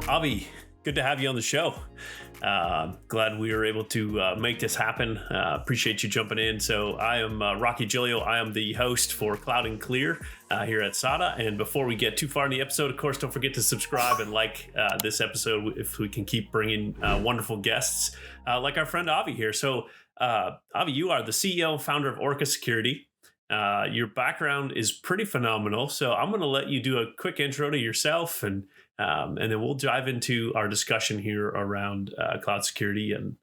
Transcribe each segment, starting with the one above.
Avi, good to have you on the show. Glad we were able to make this happen. Appreciate you jumping in. So I am Rocky Giglio. I am the host for Cloud and Clear here at SADA. And before we get too far in the episode, of course, don't forget to subscribe and like this episode if we can keep bringing wonderful guests like our friend Avi here. So Avi, you are the CEO and founder of Orca Security. Your background is pretty phenomenal. So I'm going to let you do a quick intro to yourself and then we'll dive into our discussion here around cloud security and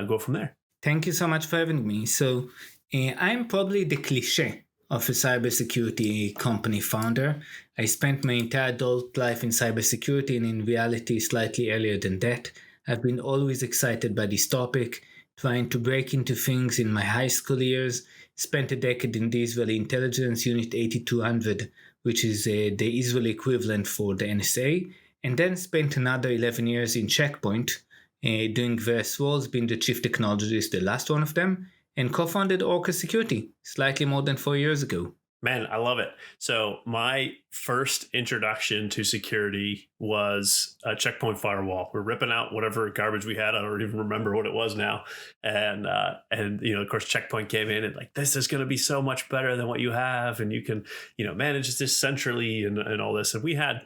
go from there. Thank you so much for having me. So I'm probably the cliche of a cybersecurity company founder. I spent my entire adult life in cybersecurity, and in reality, slightly earlier than that. I've been always excited by this topic, trying to break into things in my high school years. Spent a decade in the Israeli Intelligence Unit 8200, which is the Israeli equivalent for the NSA, and then spent another 11 years in Check Point, doing various roles, being the chief technologist, the last one of them, and co-founded Orca Security slightly more than 4 years ago. Man, I love it. So my first introduction to security was a Check Point Firewall. We're ripping out whatever garbage we had. I don't even remember what it was now. And of course, Check Point came in and like, this is going to be so much better than what you have. And you can, manage this centrally and all this. And we had,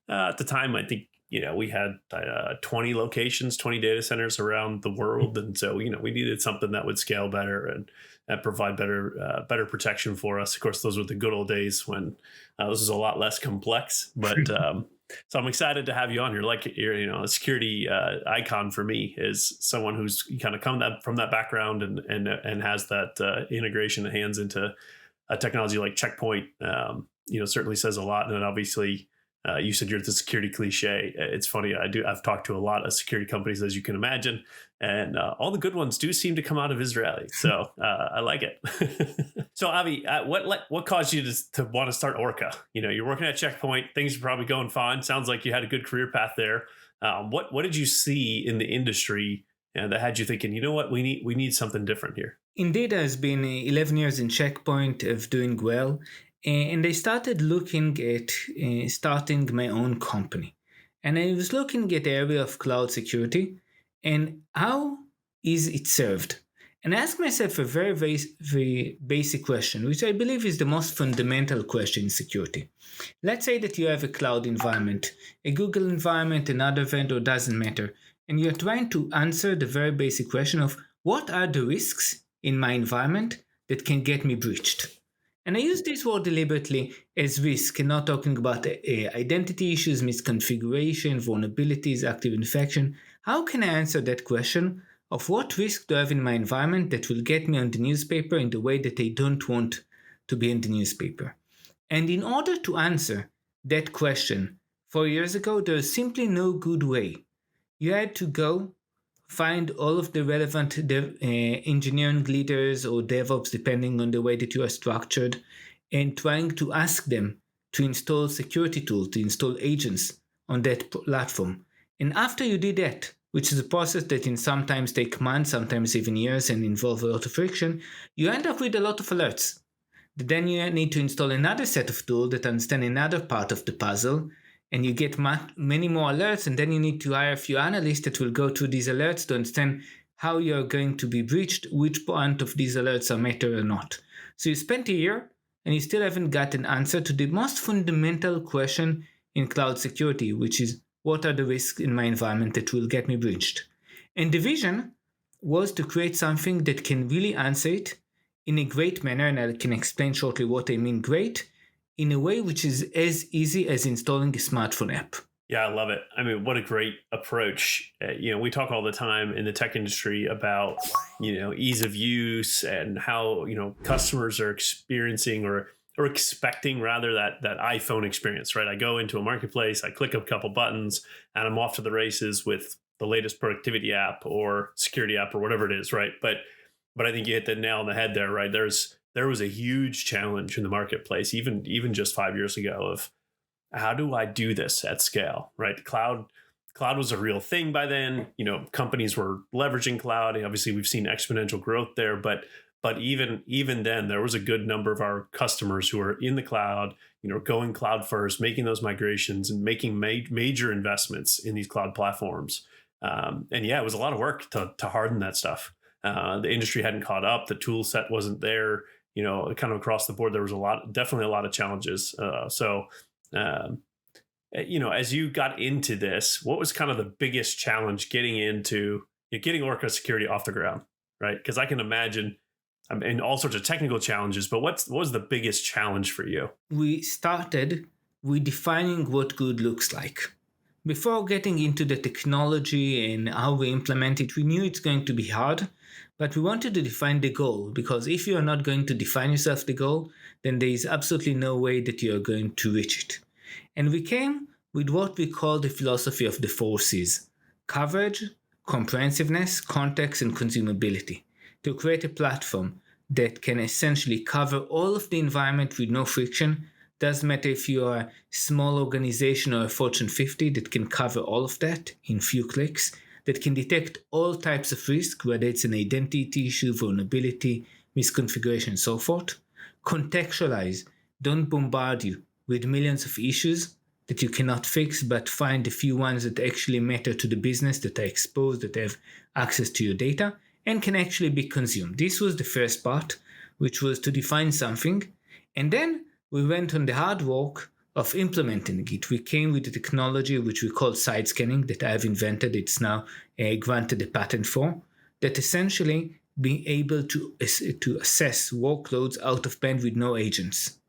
at the time, I think, we had 20 locations, 20 data centers around the world. And so, we needed something that would scale better and provide better protection for us. Of course, those were the good old days when this was a lot less complex. But so I'm excited to have you on here. Like you're, a security icon for me is someone who's kind of come from that background and has that integration of hands into a technology like Check Point. Certainly says a lot. And then obviously, you said you're the security cliche. It's funny. I've talked to a lot of security companies, as you can imagine, and all the good ones do seem to come out of Israeli. So I like it. So Avi, what caused you to want to start Orca? You're working at Check Point. Things are probably going fine. Sounds like you had a good career path there. What did you see in the industry that had you thinking, we need something different here? Indeed, I've been 11 years in Check Point of doing well. And I started looking at starting my own company. And I was looking at the area of cloud security and how is it served? And I asked myself a very, very, very basic question, which I believe is the most fundamental question in security. Let's say that you have a cloud environment, a Google environment, another vendor, doesn't matter. And you're trying to answer the very basic question of what are the risks in my environment that can get me breached? And I use this word deliberately as risk, and not talking about identity issues, misconfiguration, vulnerabilities, active infection. How can I answer that question of what risk do I have in my environment that will get me on the newspaper in the way that I don't want to be in the newspaper? And in order to answer that question 4 years ago, there was simply no good way. You had to go find all of the relevant engineering leaders or DevOps, depending on the way that you are structured, and trying to ask them to install security tools, to install agents on that platform. And after you did that, which is a process that can sometimes take months, sometimes even years, and involve a lot of friction, you end up with a lot of alerts. Then you need to install another set of tools that understand another part of the puzzle, and you get many more alerts, and then you need to hire a few analysts that will go through these alerts to understand how you're going to be breached, which point of these alerts are matter or not. So you spent a year, and you still haven't got an answer to the most fundamental question in cloud security, which is, what are the risks in my environment that will get me breached? And the vision was to create something that can really answer it in a great manner, and I can explain shortly what I mean great, in a way which is as easy as installing a smartphone app. Yeah, I love it. I mean, what a great approach. We talk all the time in the tech industry about, ease of use and how, customers are experiencing or expecting rather that iPhone experience, right? I go into a marketplace, I click a couple buttons, and I'm off to the races with the latest productivity app or security app or whatever it is, right? But I think you hit the nail on the head there, right? There was a huge challenge in the marketplace, even just 5 years ago, of how do I do this at scale, right? Cloud was a real thing by then. Companies were leveraging cloud. Obviously, we've seen exponential growth there, but But even then, there was a good number of our customers who are in the cloud, going cloud first, making those migrations and making major investments in these cloud platforms. And yeah, it was a lot of work to harden that stuff. The industry hadn't caught up. The tool set wasn't there. Kind of across the board, there was definitely a lot of challenges. Um, as you got into this, what was kind of the biggest challenge getting Orca Security off the ground, right? Because I can imagine, and all sorts of technical challenges, but what was the biggest challenge for you? We started with defining what good looks like. Before getting into the technology and how we implement it, we knew it's going to be hard, but we wanted to define the goal, because if you are not going to define yourself the goal, then there is absolutely no way that you are going to reach it. And we came with what we call the philosophy of the 4 C's: coverage, comprehensiveness, context, and consumability, to create a platform that can essentially cover all of the environment with no friction. Doesn't matter if you are a small organization or a Fortune 50, that can cover all of that in few clicks, that can detect all types of risk, whether it's an identity issue, vulnerability, misconfiguration, and so forth. Contextualize, don't bombard you with millions of issues that you cannot fix, but find the few ones that actually matter to the business, that are exposed, that have access to your data, and can actually be consumed. This was the first part, which was to define something. And then we went on the hard work of implementing it. We came with the technology which we call side scanning, that I've invented. It's now granted a patent for, that essentially being able to assess workloads out of band with no agents.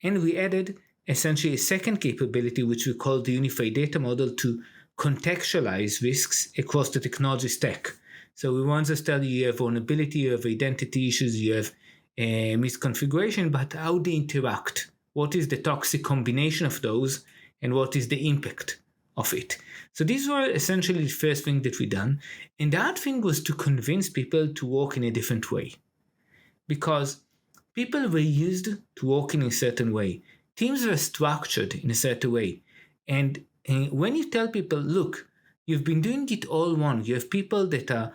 And we added essentially a second capability, which we call the unified data model, to contextualize risks across the technology stack. So we want to tell you have vulnerability, you have identity issues, you have misconfiguration, but how they interact. What is the toxic combination of those, and what is the impact of it? So these were essentially the first thing that we done. And the other thing was to convince people to work in a different way. Because people were used to working in a certain way. Teams were structured in a certain way. And when you tell people, look, you've been doing it all wrong. You have people that are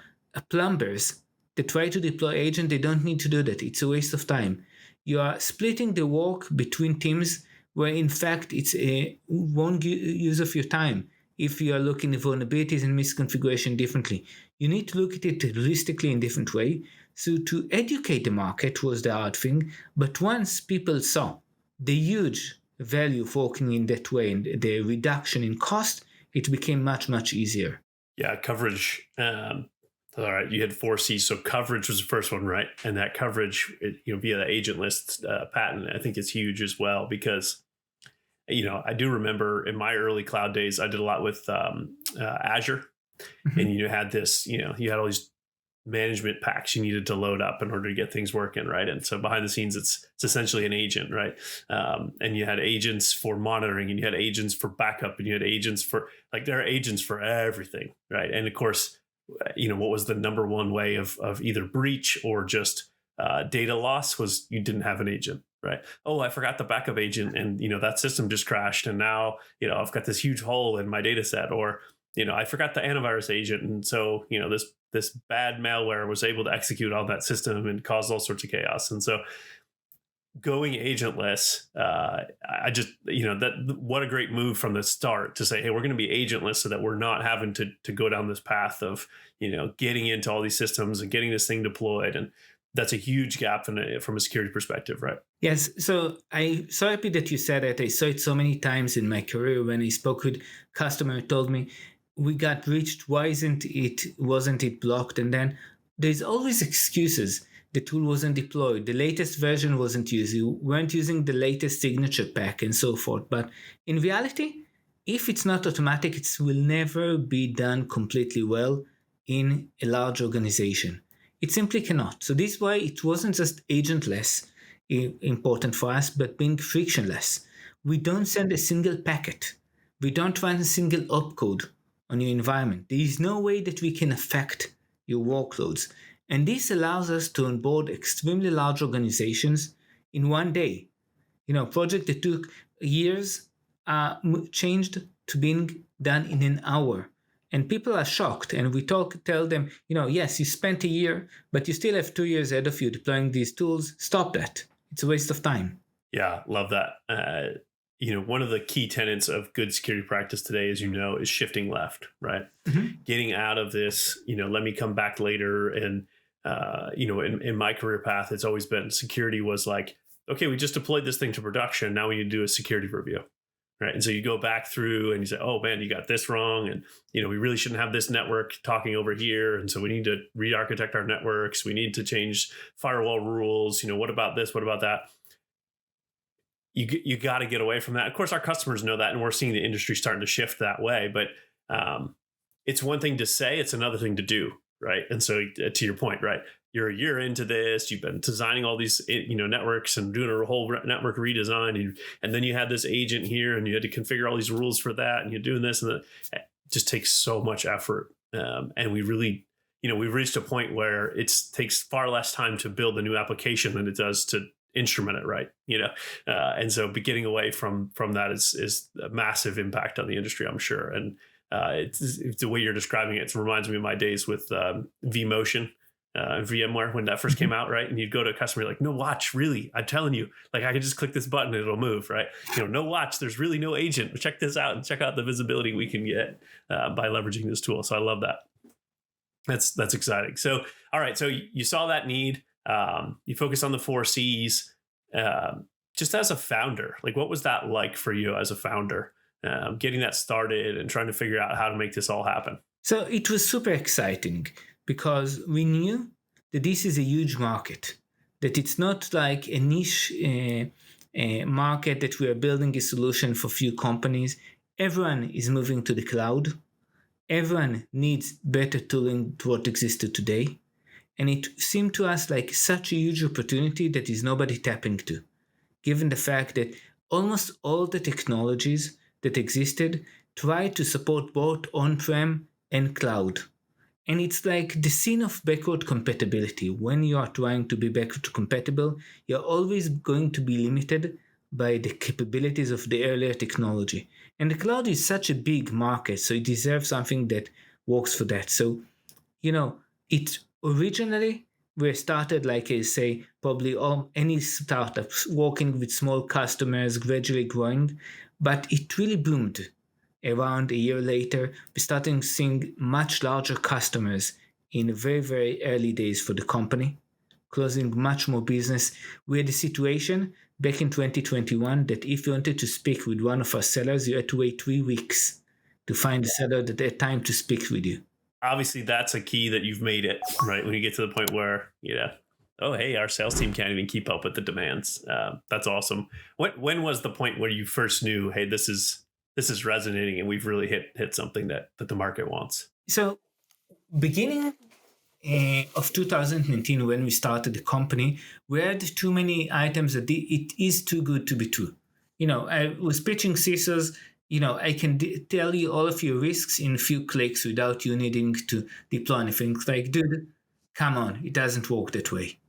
plumbers that try to deploy agent. They don't need to do that. It's a waste of time. You are splitting the work between teams where in fact it's a wrong use of your time. If you are looking at vulnerabilities and misconfiguration differently, you need to look at it holistically in a different way. So to educate the market was the hard thing. But once people saw the huge value of working in that way and the reduction in cost, it became much, much easier. Yeah, coverage. All right, you had 4 C's. So coverage was the first one, right? And that coverage, via the agentless patent, I think is huge as well, because, I do remember in my early cloud days, I did a lot with Azure, and you had this, you had all these management packs you needed to load up in order to get things working, right? And so behind the scenes, it's essentially an agent, right? And you had agents for monitoring, and you had agents for backup, and you had agents for, there are agents for everything, right? And of course, what was the number one way of either breach or just data loss was you didn't have an agent, right? Oh, I forgot the backup agent, and that system just crashed, and now I've got this huge hole in my data set, or I forgot the antivirus agent, and so this bad malware was able to execute on that system and cause all sorts of chaos. And so going agentless, I just, what a great move from the start to say, hey, we're going to be agentless so that we're not having to go down this path of, getting into all these systems and getting this thing deployed. And that's a huge gap from a security perspective, right? Yes. So I'm so happy that you said that. I saw it so many times in my career when I spoke with customer who told me, we got breached. Why wasn't it blocked? And then there's always excuses. The tool wasn't deployed. The latest version wasn't used. You weren't using the latest signature pack and so forth. But in reality, if it's not automatic, it will never be done completely well in a large organization. It simply cannot. So this is why it wasn't just agentless important for us, but being frictionless. We don't send a single packet. We don't run a single opcode on your environment. There is no way that we can affect your workloads. And this allows us to onboard extremely large organizations in one day. Project that took years changed to being done in an hour. And people are shocked. And we tell them, yes, you spent a year, but you still have 2 years ahead of you deploying these tools. Stop that. It's a waste of time. Yeah, love that. One of the key tenets of good security practice today, as you know, is shifting left, right? Mm-hmm. Getting out of this, let me come back later. And, in my career path, it's always been security was like, okay, we just deployed this thing to production. Now we need to do a security review, right? And so you go back through and you say, oh man, you got this wrong. And, we really shouldn't have this network talking over here. And so we need to re-architect our networks. We need to change firewall rules. What about this? What about that? You got to get away from that. Of course, our customers know that, and we're seeing the industry starting to shift that way. But it's one thing to say, it's another thing to do, right? And so, to your point, right, you're a year into this. You've been designing all these, networks and doing a whole network redesign, and then you had this agent here, and you had to configure all these rules for that, and you're doing this, and it just takes so much effort. And we really, we've reached a point where it takes far less time to build a new application than it does to instrument it right, and so getting away from that is a massive impact on the industry, I'm sure. And it's the way you're describing it reminds me of my days with vMotion, VMware, when that first came out, right? And you'd go to a customer like, no watch, really, I'm telling you, like I can just click this button and it'll move, right? No watch, there's really no agent. Check this out and check out the visibility we can get by leveraging this tool. So I love that. That's exciting. So all right, so you saw that need. You focus on the 4 C's. Just as a founder, like what was that like for you as a founder, getting that started and trying to figure out how to make this all happen? So it was super exciting because we knew that this is a huge market, that it's not like a niche market that we are building a solution for few companies. Everyone is moving to the cloud. Everyone needs better tooling to what existed today. And it seemed to us like such a huge opportunity that is nobody tapping to, given the fact that almost all the technologies that existed try to support both on-prem and cloud. And it's like the sin of backward compatibility. When you are trying to be backward compatible, you're always going to be limited by the capabilities of the earlier technology. And the cloud is such a big market, so it deserves something that works for that. So, it originally we started, like I say, probably any startups working with small customers, gradually growing, but it really boomed. Around a year later, we started seeing much larger customers in very, very early days for the company, closing much more business. We had a situation back in 2021 that if you wanted to speak with one of our sellers, you had to wait 3 weeks to find a seller that had time to speak with you. Obviously, that's a key that you've made it, right? When you get to the point where, oh, hey, our sales team can't even keep up with the demands. That's awesome. When was the point where you first knew, hey, this is resonating and we've really hit something that the market wants? So beginning of 2019, when we started the company, we had too many items that it is too good to be true. I was pitching CISOs, I can tell you all of your risks in a few clicks without you needing to deploy anything. It's like, dude, come on, it doesn't work that way.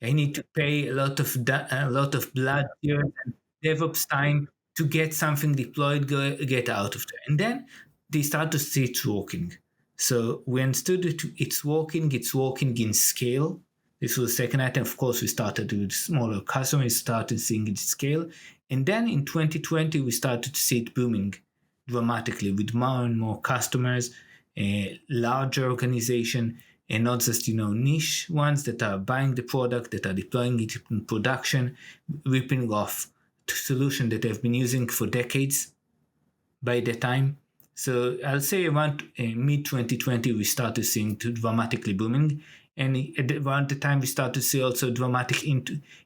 I need to pay a lot of blood, tears, and DevOps time to get something deployed, get out of there. And then they start to see it's working. So we understood it's working in scale. This was the second item. Of course, we started with smaller customers, started seeing it scale. And then in 2020, we started to see it booming dramatically with more and more customers, a larger organization, and not just, niche ones that are buying the product, that are deploying it in production, ripping off to solution that they've been using for decades by the time. So I'll say around mid-2020, we started seeing it dramatically booming. And around the time we start to see also dramatic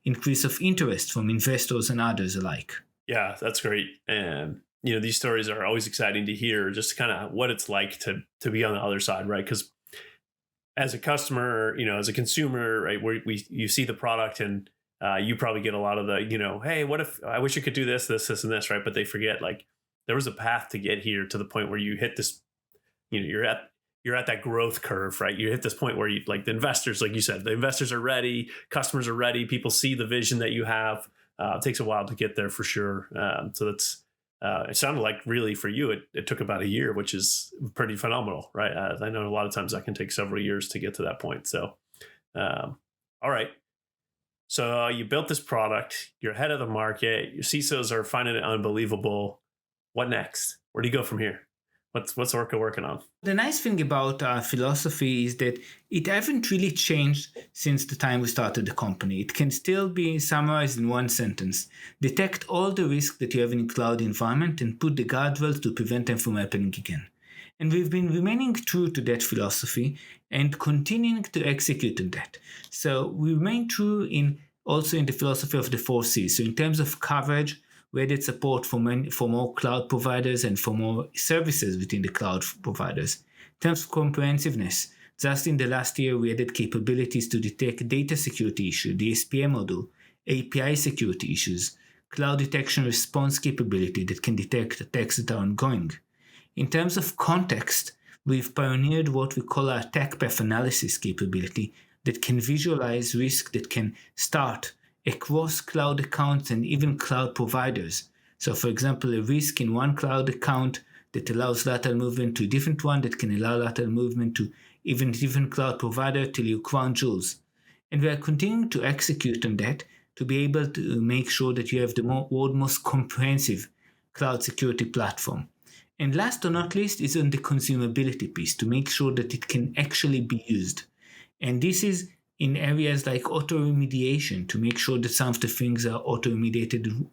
increase of interest from investors and others alike. Yeah, that's great. And, these stories are always exciting to hear, just kind of what it's like to be on the other side, right? Because as a customer, as a consumer, right, you see the product and you probably get a lot of the, hey, what if I wish you could do this, this, and this, right? But they forget, like, there was a path to get here to the point where you hit this, you're at that growth curve, right? You hit this point where you, like the investors, like you said, the investors are ready, customers are ready, people see the vision that you have. It takes a while to get there for sure. So It sounded like really for you, it took about a year, which is pretty phenomenal, right? I know a lot of times that can take several years to get to that point. So, all right. So you built this product, you're ahead of the market, your CISOs are finding it unbelievable. What next? Where do you go from here? What's Orca working on? The nice thing about our philosophy is that it hasn't really changed since the time we started the company. It can still be summarized in one sentence. Detect all the risks that you have in a cloud environment and put the guardrails to prevent them from happening again. And we've been remaining true to that philosophy and continuing to execute on that. So we remain true also in the philosophy of the 4Cs. So in terms of coverage, we added support for more cloud providers and for more services within the cloud providers. In terms of comprehensiveness, just in the last year, we added capabilities to detect data security issues, the SPM model, API security issues, cloud detection response capability that can detect attacks that are ongoing. In terms of context, we've pioneered what we call our attack path analysis capability that can visualize risk that can start across cloud accounts and even cloud providers. So for example, a risk in one cloud account that allows lateral movement to a different one that can allow lateral movement to even different cloud provider till you crown jewels. And we are continuing to execute on that to be able to make sure that you have the world's most comprehensive cloud security platform. And last but not least is on the consumability piece to make sure that it can actually be used. And this is in areas like auto remediation to make sure that some of the things are auto remediated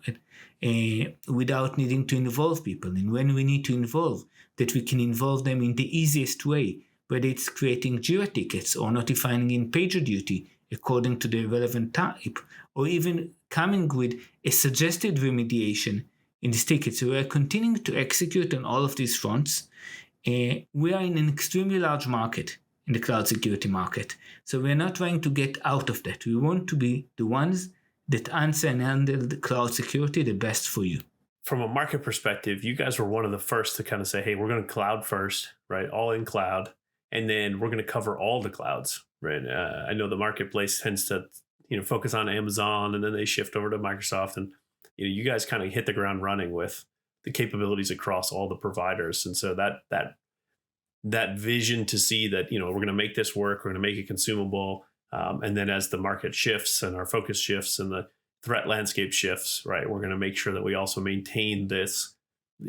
without needing to involve people. And when we need to involve, that we can involve them in the easiest way, whether it's creating JIRA tickets or notifying in PagerDuty according to the relevant type, or even coming with a suggested remediation in this ticket. So we are continuing to execute on all of these fronts. We are in an extremely large market, in the cloud security market. So we're not trying to get out of that. We want to be the ones that answer and handle the cloud security the best for you. From a market perspective, you guys were one of the first to kind of say, hey, we're going to cloud first, right? All in cloud. And then we're going to cover all the clouds, right? I know the marketplace tends to, focus on Amazon and then they shift over to Microsoft. And, you guys kind of hit the ground running with the capabilities across all the providers. And so that vision to see that, we're going to make this work, we're going to make it consumable. And then as the market shifts and our focus shifts and the threat landscape shifts, right, we're going to make sure that we also maintain this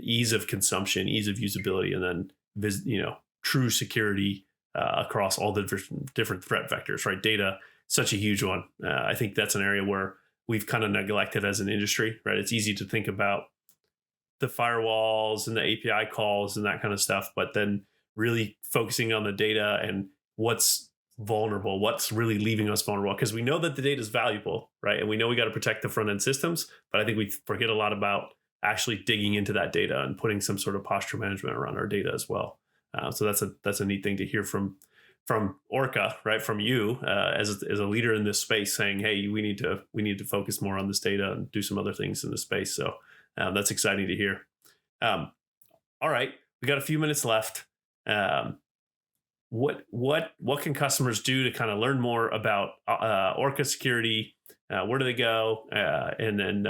ease of consumption, ease of usability, and then, true security across all the different threat vectors, right? Data, such a huge one. I think that's an area where we've kind of neglected as an industry, right? It's easy to think about the firewalls and the API calls and that kind of stuff, but then really focusing on the data and what's vulnerable, what's really leaving us vulnerable, because we know that the data is valuable, right? And we know we got to protect the front end systems, but I think we forget a lot about actually digging into that data and putting some sort of posture management around our data as well. So that's a neat thing to hear from Orca, right? From you as a leader in this space, saying, hey, we need to focus more on this data and do some other things in the space. So that's exciting to hear. All right, we got a few minutes left. What can customers do to kind of learn more about Orca Security? Where do they go? And then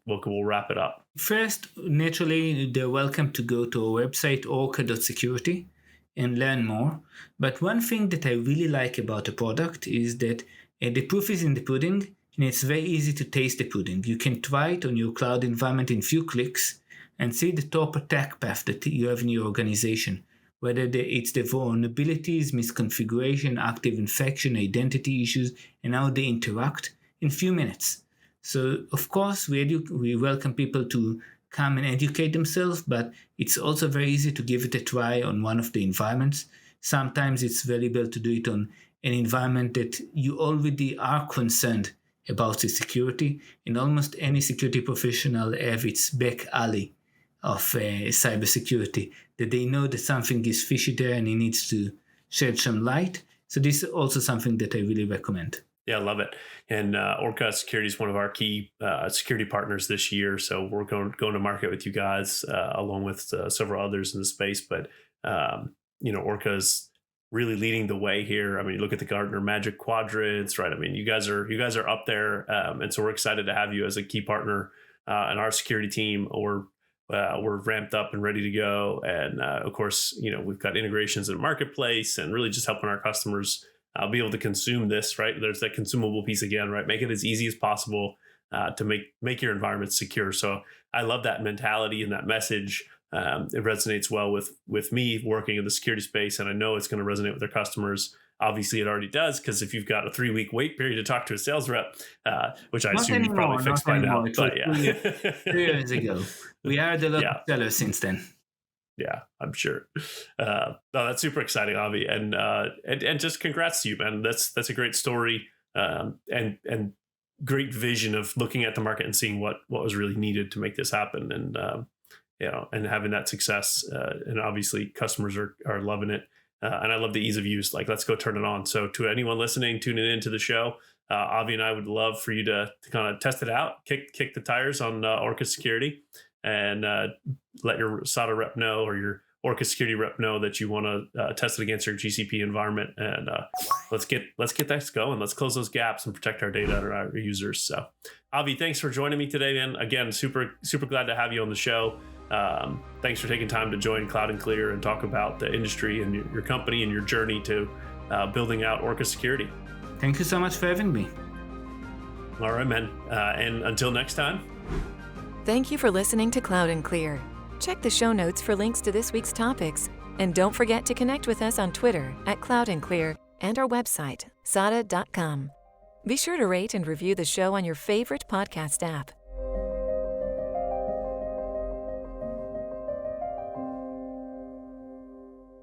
we'll wrap it up. First, naturally, they're welcome to go to our website, orca.security, and learn more. But one thing that I really like about the product is that the proof is in the pudding, and it's very easy to taste the pudding. You can try it on your cloud environment in few clicks and see the top attack path that you have in your organization, whether it's the vulnerabilities, misconfiguration, active infection, identity issues, and how they interact in few minutes. So, of course, we welcome people to come and educate themselves, but it's also very easy to give it a try on one of the environments. Sometimes it's valuable to do it on an environment that you already are concerned about the security, and almost any security professional have its back alley of cybersecurity, that they know that something is fishy there and it needs to shed some light. So this is also something that I really recommend. Yeah, I love it. And Orca Security is one of our key security partners this year. So we're going to market with you guys along with several others in the space. But, Orca is really leading the way here. I mean, look at the Gartner Magic Quadrants, right? I mean, you guys are up there. And so we're excited to have you as a key partner in our security team, or we're ramped up and ready to go. And of course, we've got integrations in the marketplace and really just helping our customers be able to consume this, right? There's that consumable piece again, right? Make it as easy as possible to make your environment secure. So I love that mentality and that message. It resonates well with me working in the security space, and I know it's going to resonate with their customers. Obviously, it already does, because if you've got a 3-week wait period to talk to a sales rep, which I assume you've probably fixed by now, but yeah. 3 years ago. We hired a lot of sellers since then. Yeah, I'm sure. No, that's super exciting, Avi, and just congrats to you, man. That's a great story, and great vision of looking at the market and seeing what was really needed to make this happen, and and having that success. And obviously, customers are loving it. And I love the ease of use. Like, let's go turn it on. So to anyone listening, tuning into the show, Avi and I would love for you to kind of test it out, kick the tires on Orca Security, and let your SADA rep know, or your Orca Security rep know, that you want to test it against your GCP environment. And let's get that going. Let's close those gaps and protect our data and our users. So, Avi, thanks for joining me today, man. Again, super glad to have you on the show. Thanks for taking time to join Cloud and Clear and talk about the industry and your company and your journey to building out Orca Security. Thank you so much for having me. All right, man. And until next time. Thank you for listening to Cloud and Clear. Check the show notes for links to this week's topics. And don't forget to connect with us on Twitter @Cloud and Clear and our website, sada.com. Be sure to rate and review the show on your favorite podcast app.